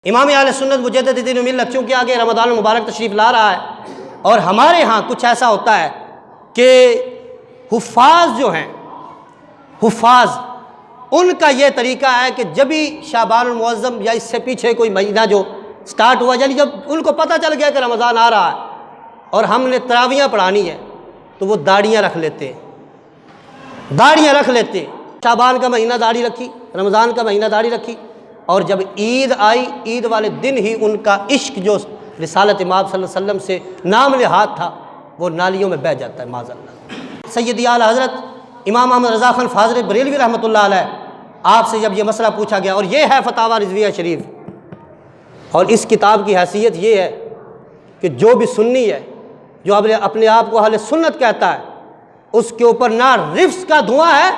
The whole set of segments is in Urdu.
امام اہل سنت مجدد دین و ملت چونکہ آگے رمضان المبارک تشریف لا رہا ہے، اور ہمارے ہاں کچھ ایسا ہوتا ہے کہ حفاظ جو ہیں، حفاظ ان کا یہ طریقہ ہے کہ جب ہی شعبان المعظم یا اس سے پیچھے کوئی مہینہ جو سٹارٹ ہوا، یعنی جب ان کو پتہ چل گیا کہ رمضان آ رہا ہے اور ہم نے تراویحیں پڑھانی ہے، تو وہ داڑیاں رکھ لیتے ہیں، داڑیاں رکھ لیتے ہیں۔ شعبان کا مہینہ داڑھی رکھی، رمضان کا مہینہ داڑھی رکھی، اور جب عید آئی، عید والے دن ہی ان کا عشق جو رسالت امام صلی اللہ علیہ وسلم سے نام نہاد تھا وہ نالیوں میں بہہ جاتا ہے معاذ اللہ۔ سیدی اعلیٰ حضرت امام احمد رضا خان فاضل بریلوی رحمۃ اللہ علیہ آپ سے جب یہ مسئلہ پوچھا گیا، اور یہ ہے فتاویٰ رضویہ شریف، اور اس کتاب کی حیثیت یہ ہے کہ جو بھی سنی ہے، جو اپنے آپ کو اہل سنت کہتا ہے، اس کے اوپر نہ رفس کا دھواں ہے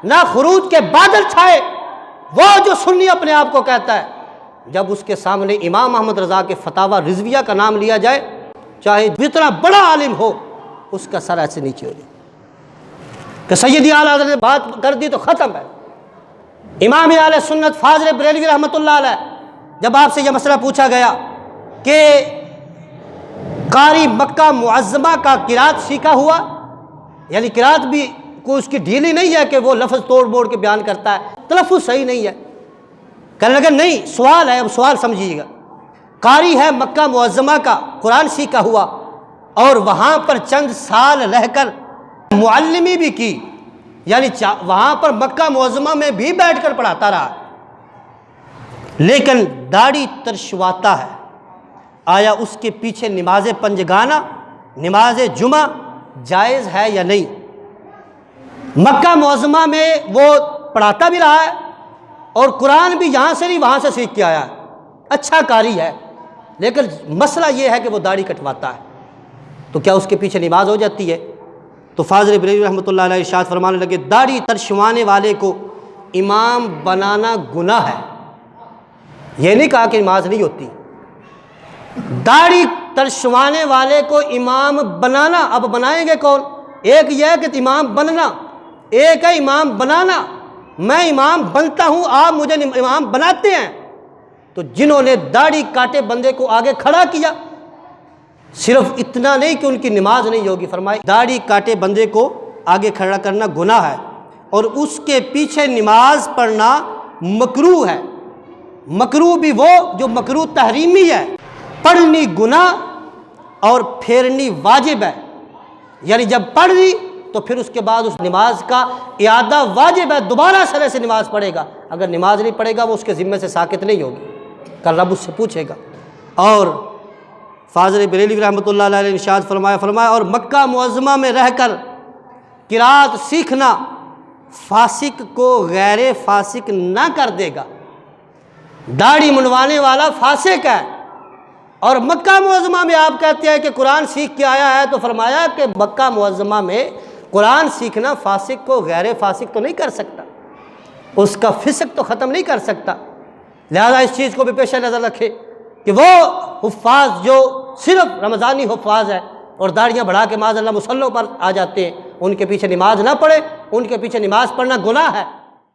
نہ خروج کے بادل چھائے۔ وہ جو سنی اپنے آپ کو کہتا ہے، جب اس کے سامنے امام احمد رضا کے فتاویٰ رضویہ کا نام لیا جائے، چاہے جتنا بڑا عالم ہو، اس کا سر ایسے نیچے ہو جائے کہ سیدی اعلیٰ حضرت نے بات کر دی تو ختم ہے۔ امام اہل سنت فاضل بریلوی رحمۃ اللہ علیہ جب آپ سے یہ مسئلہ پوچھا گیا کہ قاری مکہ معظمہ کا قرات سیکھا ہوا، یعنی قرات بھی کوئی اس کی ڈھیلی نہیں ہے کہ وہ لفظ توڑ موڑ کے بیان کرتا ہے، تلفظ صحیح نہیں ہے، کہنے لگے نہیں، سوال ہے، اب سوال سمجھیے گا۔ قاری ہے مکہ معظمہ کا، قرآن سیکھا ہوا، اور وہاں پر چند سال رہ کر معلمی بھی کی، یعنی وہاں پر مکہ معظمہ میں بھی بیٹھ کر پڑھاتا رہا، لیکن داڑھی ترشواتا ہے، آیا اس کے پیچھے نماز پنجگانہ، نماز جمعہ جائز ہے یا نہیں؟ مکہ معظمہ میں وہ پڑھاتا بھی رہا ہے اور قرآن بھی یہاں سے نہیں وہاں سے سیکھ کے آیا ہے، اچھا قاری ہے، لیکن مسئلہ یہ ہے کہ وہ داڑھی کٹواتا ہے، تو کیا اس کے پیچھے نماز ہو جاتی ہے؟ تو فاضل بریلوی رحمۃ اللہ علیہ ارشاد فرمانے لگے، داڑھی ترشوانے والے کو امام بنانا گناہ ہے۔ یہ نہیں کہا کہ نماز نہیں ہوتی، داڑھی ترشوانے والے کو امام بنانا، اب بنائیں گے کون؟ ایک یہ ہے کہ امام بننا، ایک ہے امام بنانا۔ میں امام بنتا ہوں، آپ مجھے امام بناتے ہیں۔ تو جنہوں نے داڑھی کاٹے بندے کو آگے کھڑا کیا، صرف اتنا نہیں کہ ان کی نماز نہیں ہوگی، فرمائے داڑھی کاٹے بندے کو آگے کھڑا کرنا گناہ ہے، اور اس کے پیچھے نماز پڑھنا مکروہ ہے۔ مکروہ بھی وہ جو مکروہ تحریمی ہے، پڑھنی گناہ اور پھیرنی واجب ہے، یعنی جب پڑھ لی تو پھر اس کے بعد اس نماز کا اعادہ واجب ہے، دوبارہ سرے سے نماز پڑھے گا۔ اگر نماز نہیں پڑھے گا وہ اس کے ذمے سے ساقط نہیں ہوگی، کل رب اس سے پوچھے گا۔ اور فاضل بریلوی رحمۃ اللہ علیہ نے ارشاد فرمایا اور مکہ معظمہ میں رہ کر قرات سیکھنا فاسق کو غیر فاسق نہ کر دے گا۔ داڑھی منڈوانے والا فاسق ہے، اور مکہ معظمہ میں آپ کہتے ہیں کہ قرآن سیکھ کے آیا ہے، تو فرمایا کہ مکہ معظمہ میں قرآن سیکھنا فاسق کو غیر فاسق تو نہیں کر سکتا، اس کا فسق تو ختم نہیں کر سکتا۔ لہذا اس چیز کو بھی پیش نظر رکھے کہ وہ حفاظ جو صرف رمضانی حفاظ ہے اور داڑیاں بڑھا کے معاذ اللہ مصلوں پر آ جاتے ہیں، ان کے پیچھے نماز نہ پڑھے، ان کے پیچھے نماز پڑھنا گناہ ہے۔